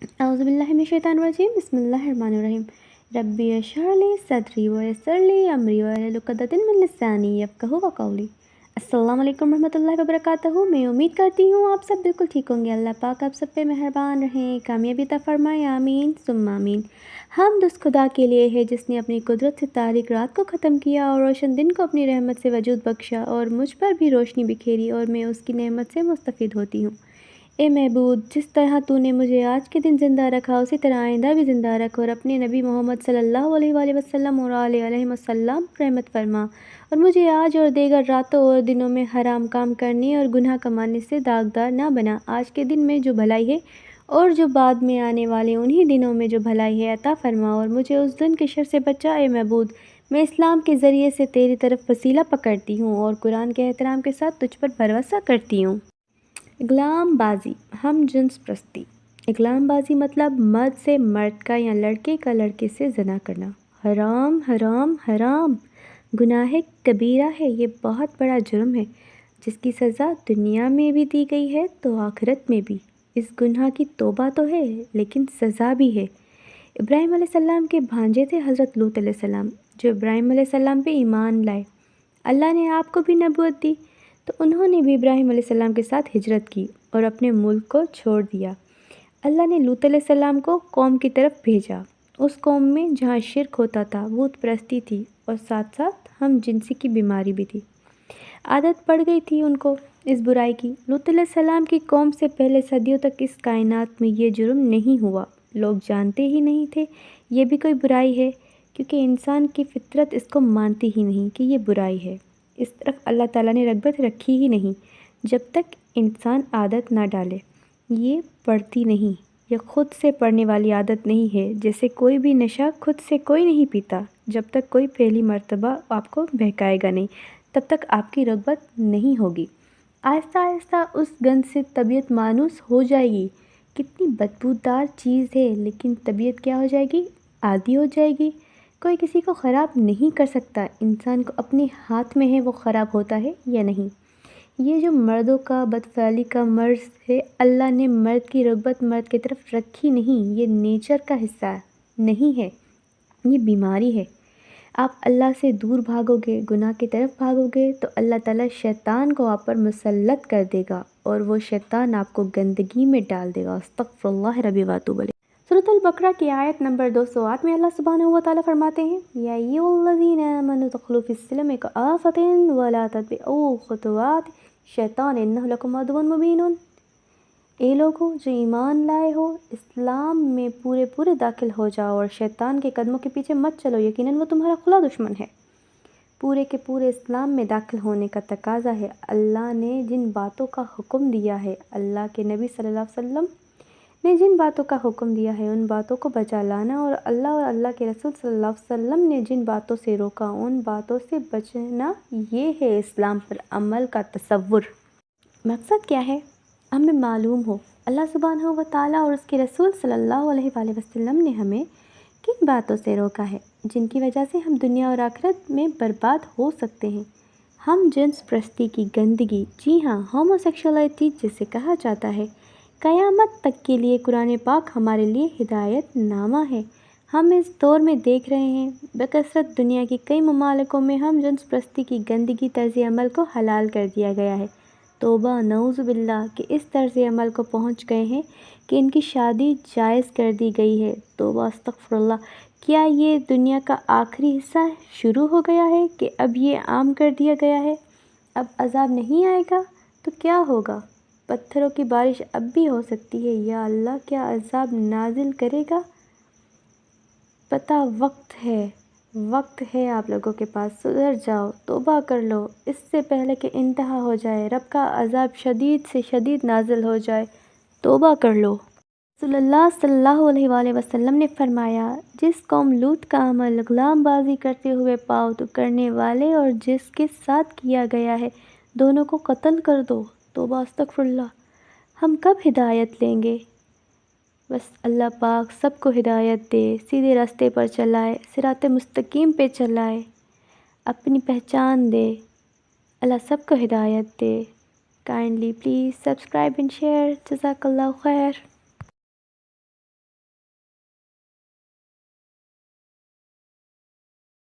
اعوذ باللہ من الشیطان الرجیم بسم اللہ الرحمن الرحیم ربی اشرح لی صدری ویسر لی امری واحلل عقدۃ من لسانی یفقہوا قولی۔ السلام علیکم ورحمۃ اللہ وبرکاتہ۔ میں امید کرتی ہوں آپ سب بالکل ٹھیک ہوں گے۔ اللہ پاک آپ سب پہ مہربان رہیں، کامیابی عطا فرمائے، آمین ثم آمین۔ حمد اس خدا کے لیے ہے جس نے اپنی قدرت سے تاریک رات کو ختم کیا اور روشن دن کو اپنی رحمت سے وجود بخشا اور مجھ پر بھی روشنی بکھیری، اور میں اس کی نعمت سے مستفید ہوتی ہوں۔ اے محبوب، جس طرح تو نے مجھے آج کے دن زندہ رکھا اسی طرح آئندہ بھی زندہ رکھ، اور اپنے نبی محمد صلی اللہ علیہ وآلہ وسلم اور آلہ علیہ وسلم رحمت فرما، اور مجھے آج اور دیگر راتوں اور دنوں میں حرام کام کرنے اور گناہ کمانے سے داغدار نہ بنا۔ آج کے دن میں جو بھلائی ہے اور جو بعد میں آنے والے انہی دنوں میں جو بھلائی ہے عطا فرما، اور مجھے اس دن کے شر سے بچا۔ اے معبود، میں اسلام کے ذریعے سے تیری طرف وسیلہ پکڑتی ہوں اور قرآن کے احترام کے ساتھ تجھ پر بھروسہ کرتی ہوں۔ اغلام بازی، ہم جنس پرستی۔ اغلام بازی مطلب مرد سے مرد کا یا لڑکے کا لڑکے سے زنا کرنا۔ حرام حرام حرام، گناہ کبیرہ ہے، یہ بہت بڑا جرم ہے جس کی سزا دنیا میں بھی دی گئی ہے تو آخرت میں بھی۔ اس گناہ کی توبہ تو ہے لیکن سزا بھی ہے۔ ابراہیم علیہ السلام کے بھانجے تھے حضرت لوط علیہ السلام، جو ابراہیم علیہ السلام پہ ایمان لائے۔ اللہ نے آپ کو بھی نبوت دی تو انہوں نے بھی ابراہیم علیہ السلام کے ساتھ ہجرت کی اور اپنے ملک کو چھوڑ دیا۔ اللہ نے لوط علیہ السلام کو قوم کی طرف بھیجا، اس قوم میں جہاں شرک ہوتا تھا، بت پرستی تھی، اور ساتھ ساتھ ہم جنسی کی بیماری بھی تھی۔ عادت پڑ گئی تھی ان کو اس برائی کی۔ لوط علیہ السلام کی قوم سے پہلے صدیوں تک اس کائنات میں یہ جرم نہیں ہوا، لوگ جانتے ہی نہیں تھے یہ بھی کوئی برائی ہے، کیونکہ انسان کی فطرت اس کو مانتی ہی نہیں کہ یہ برائی ہے۔ اس طرف اللہ تعالیٰ نے رغبت رکھی ہی نہیں جب تک انسان عادت نہ ڈالے۔ یہ پڑتی نہیں، یہ خود سے پڑنے والی عادت نہیں ہے، جیسے کوئی بھی نشہ خود سے کوئی نہیں پیتا۔ جب تک کوئی پہلی مرتبہ آپ کو بہکائے گا نہیں تب تک آپ کی رغبت نہیں ہوگی۔ آہستہ آہستہ اس گند سے طبیعت مانوس ہو جائے گی۔ کتنی بدبودار چیز ہے لیکن طبیعت کیا ہو جائے گی؟ عادی ہو جائے گی۔ کوئی کسی کو خراب نہیں کر سکتا، انسان کو اپنے ہاتھ میں ہے وہ خراب ہوتا ہے یا نہیں۔ یہ جو مردوں کا بدفعلی کا مرض ہے، اللہ نے مرد کی رغبت مرد کی طرف رکھی نہیں، یہ نیچر کا حصہ نہیں ہے، یہ بیماری ہے۔ آپ اللہ سے دور بھاگو گے، گناہ کی طرف بھاگو گے تو اللہ تعالیٰ شیطان کو آپ پر مسلط کر دے گا، اور وہ شیطان آپ کو گندگی میں ڈال دے گا۔ استغفر اللہ ربی واتوب علیہ۔ سورۃ البقرہ کی آیت نمبر 208 میں اللہ سبحانہ و تعالیٰ فرماتے ہیں، یا ایھا الذین آمنوا ادخلوا فی السلم کافۃ ولا تتبعوا خطوات الشیطان انہ لکم عدو مبین۔ اے لوگو جو ایمان لائے ہو، اسلام میں پورے داخل ہو جاؤ اور شیطان کے قدموں کے پیچھے مت چلو، یقیناً وہ تمہارا کھلا دشمن ہے۔ پورے کے پورے اسلام میں داخل ہونے کا تقاضا ہے۔ اللہ نے جن باتوں کا حکم دیا ہے، اللہ کے نبی صلی اللہ علیہ وسلم نے جن باتوں کا حکم دیا ہے ان باتوں کو بجا لانا، اور اللہ کے رسول صلی اللہ علیہ وسلم نے جن باتوں سے روکا ان باتوں سے بچنا، یہ ہے اسلام پر عمل کا تصور۔ مقصد کیا ہے؟ ہمیں معلوم ہو اللہ سبحانہ و تعالیٰ اور اس کے رسول صلی اللہ علیہ وآلہ وسلم نے ہمیں کن باتوں سے روکا ہے جن کی وجہ سے ہم دنیا اور آخرت میں برباد ہو سکتے ہیں۔ ہم جنس پرستی کی گندگی، جی ہاں، ہومو سیکشولیٹی جسے کہا جاتا ہے، قیامت تک کے لیے قرآن پاک ہمارے لیے ہدایت نامہ ہے۔ ہم اس دور میں دیکھ رہے ہیں بکثرت دنیا کی کئی ممالکوں میں ہم جنس پرستی کی گندگی طرز عمل کو حلال کر دیا گیا ہے۔ توبہ نعوذ باللہ کہ اس طرز عمل کو پہنچ گئے ہیں کہ ان کی شادی جائز کر دی گئی ہے۔ توبہ استغفر اللہ۔ کیا یہ دنیا کا آخری حصہ شروع ہو گیا ہے کہ اب یہ عام کر دیا گیا ہے؟ اب عذاب نہیں آئے گا تو کیا ہوگا؟ پتھروں کی بارش اب بھی ہو سکتی ہے، یا اللہ کیا عذاب نازل کرے گا؟ پتہ وقت ہے آپ لوگوں کے پاس، سدھر جاؤ، توبہ کر لو اس سے پہلے کہ انتہا ہو جائے، رب کا عذاب شدید سے شدید نازل ہو جائے۔ توبہ کر لو۔ رسول اللہ صلی اللہ علیہ وآلہ وسلم نے فرمایا، جس قوم لوط کا عمل غلام بازی کرتے ہوئے پاؤ تو کرنے والے اور جس کے ساتھ کیا گیا ہے دونوں کو قتل کر دو۔ توبہ استغفر اللہ۔ ہم کب ہدایت لیں گے؟ بس اللہ پاک سب کو ہدایت دے، سیدھے راستے پر چلائے، صراط مستقیم پہ چلائے، اپنی پہچان دے۔ اللہ سب کو ہدایت دے۔ Kindly please subscribe and share. جزاک اللہ خیر۔